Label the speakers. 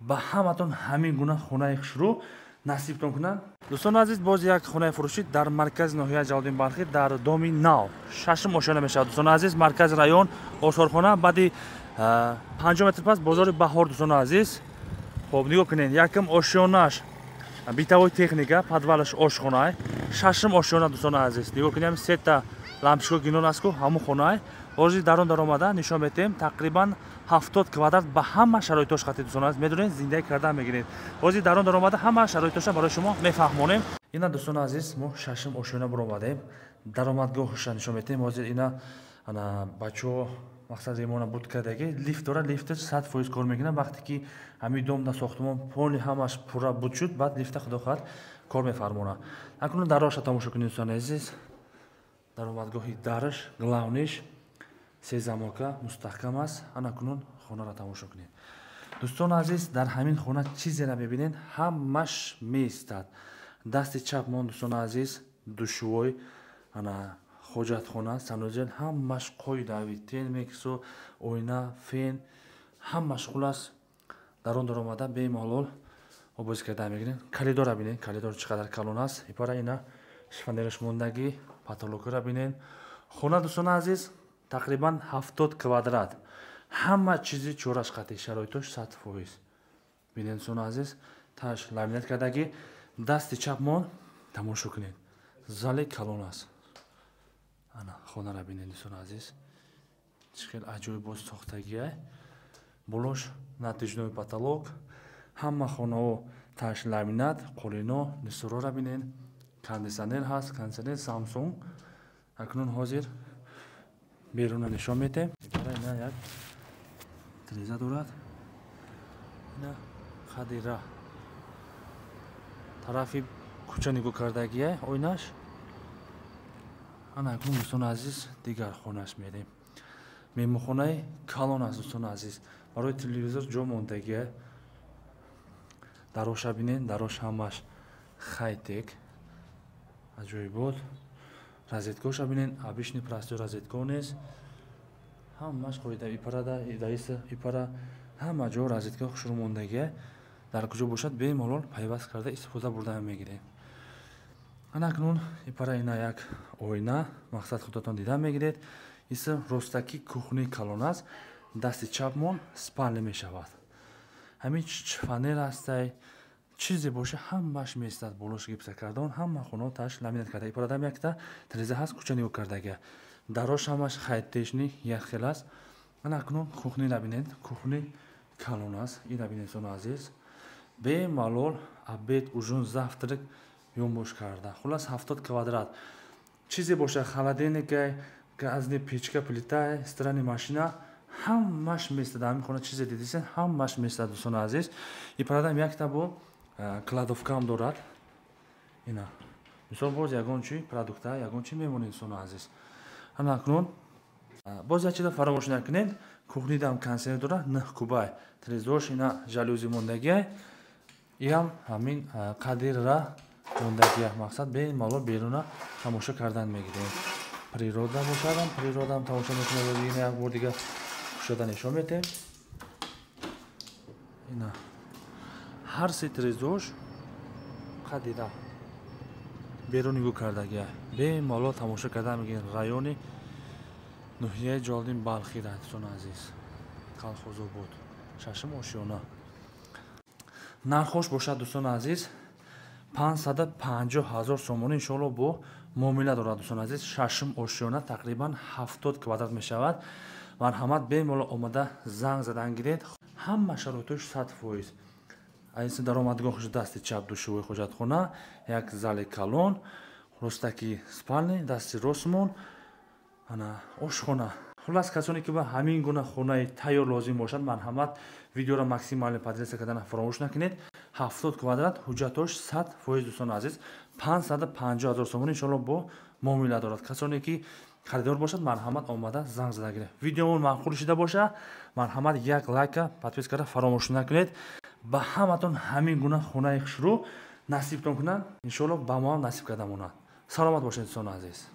Speaker 1: ба ҳаматон ҳамин гуна хонаи хушрӯ насибтон кунад. Дӯстони азиз, боз як хонаи фурӯшӣ дар маркази ноҳияи Ҷалолиддин Балхӣ дар доми Нав шашм ошёна мешавад. Дӯстони азиз, маркази район Осорхона, баъди 50 метр пас бозори Баҳор. Дӯстони азиз, хоб нигоҳ кунед, якам ошёнаш битавои техника, подвалаш ошхона, шашм ошёна. Дӯстони азиз, нигоҳ кунед, сета лампочка гинон аст ку ҳамун хона. Ҳозир дар он даромада нишон метем тақрибан 70 квадрат ба ҳама шароитош хатӣ. Дӯстони азиз, медонед зиндаи карда мегиред. Ҳозир дар он даромада ҳама шароитоша барои шумо мефаҳмонем. Ина дӯстони азиз, мо шашм ошёна биромадем. Даромадгоҳаша нишон метем. Ҳозир ина бачаҳо мақсад ремонт буд кардаги лифт дора, лифташ 100% кор мекунад. Вақте ки ҳамин дом да сохтмон поли ҳамаш пурра буд шуд, баъд лифта худо хоҳад кор мефармонад. Акнун дароша тамошо кунед дӯстони азиз. Даромадгоҳи дараш, главниш се замока мустаҳкам аст. Ана кунун хонаро тамошо кунед. Дӯстони азиз, дар ҳамин хона чизеро мебинед, ҳамаш меистад. Дасти чап мон дӯстони азиз, душвой, ана хоҷатхона, санузел, ҳамаш қоидави телмексу, ойна, фен, ҳамаш хулас дар он даромада бемалол обози карда мегиред. Коридорро бинед, коридор чӣ қадар калон аст. Ипара ина шифонераш мондагӣ, потолокро бинед. Хона дӯстони азиз тақрибан 70 квадрат. Ҳама чизи чорашқатӣ, шароитош 100%. Бинед дӯстони азиз, таш ламинат кардагӣ. Дасти чап мон тамошо кунед. Зали калон аст. Ана хонаро бинед дӯстони азиз. Чӣ хел аҷоибоз сохтагие. Болош натиҷнои потолок. Ҳама хонаҳо таш ламинат, қолино, нисороро бинед. Кондисионер ҳаст, кондисионер Samsung. Акнун ҳозир беруна нишон метем. Ина як тиреза дорад. Ина хадира. Тарафи кӯча нигоҳ кардагие, ойнаш. Ана акнун дӯстони азиз дигар хонаш мерем. Меҳмонхонаи калон аст дӯстони азиз. Барои телевизор ҷо мондагие. Дароша бинед, дарош ҳамаш хай-тек. Аҷоибот. Розеткаша бинед, обичный простой розетка нест. Ҳамаш қоида ипарада, идаиса, ипара ҳама ҷо розетка хушрӯ мондагие. Дар куҷо бошад бемалол пайваст карда истифода бурда мегиред. Ана акнун ипара ина як ойна, мақсад худатон дида мегиред. Иса ростаки кухни калон аст. Дасти чап мон спални мешавад. Ҳамин фанер астай, чизе боша ҳамаш меистад. Болош гипса кардон, ҳама хонаҳо таш ламинат карда. Ипарадам якта тиреза ҳаст, кӯча нигоҳ кардагия. Дарош ҳамаш хайтешни як хел аст. Ана акнун кухниро бинед, кухни калон аст. Ина бинед дӯстони азиз. Бемалол обед, ужин, завтрак ёмбош карда. Хулас 70 квадрат. Чизе боша холодильника, газни печка, плита, стирани машина, ҳамаш меистад. Ҳамин хона чизе дидисен, ҳамаш меистад дӯстони азиз. Ипарадам якта бо кладовкам дорад. Ина. Мисол боз ягон чи продукта, ягон чи мемонед дӯстони азиз. Ана акнун боз як чиза фаромӯш накунед. Кухнидам кондисионер дорад, 9 кубай. Телевизорш ина жалюзи мондагия. Иам ҳамин қадирра мондагия. Мақсад бемалол беруна тамошо кардан мегиред. Природа бошадам, природам тамошо мекунед. Ина як бор дига кушода нишон метем. Ина ҳар се телевизорш қадира берун нигоҳ кардагия. Бемалол тамошо кардан мегиред. Райони ноҳияи Ҷалолиддин Балхӣ дӯстони азиз. Колхозобод. Шашм ошёна. Нархош бошад дӯстони азиз 550 000 сомон иншоалло бо муомила дорад дӯстони азиз. Шашм ошёна тақрибан 70 квадрат мешавад. Марҳамат бемалол омада занг задан гиред. Ҳама шароитош 100%. Айси даромадгоҳаш дасти чап душвои хоҷатхона, як зали калон, ростаки спални, дасти ростмон, ана ошхона. Хулас касоне ки ба ҳамин гуна хонаи тайёр лозим бошад, марҳамат видеоро максимале подписка кардан фаромӯш накунед. 70 квадрат, ҳуҷҷатош 100% дӯстони азиз. 550 000 сомон иншоалло бо муомила дорад. Касоне ки خریدار باشد مرحمت آمده زنگ زده گیره. ویدیومون معقول شده باشه مرحمت یک لایک پادپیس کرده فراموش نکنید. به همتون همین گونه خونه خوش رو نصیب کنن ان شاء الله با ما نصیب کرده مونه. سلامت باشید دوستان عزیز.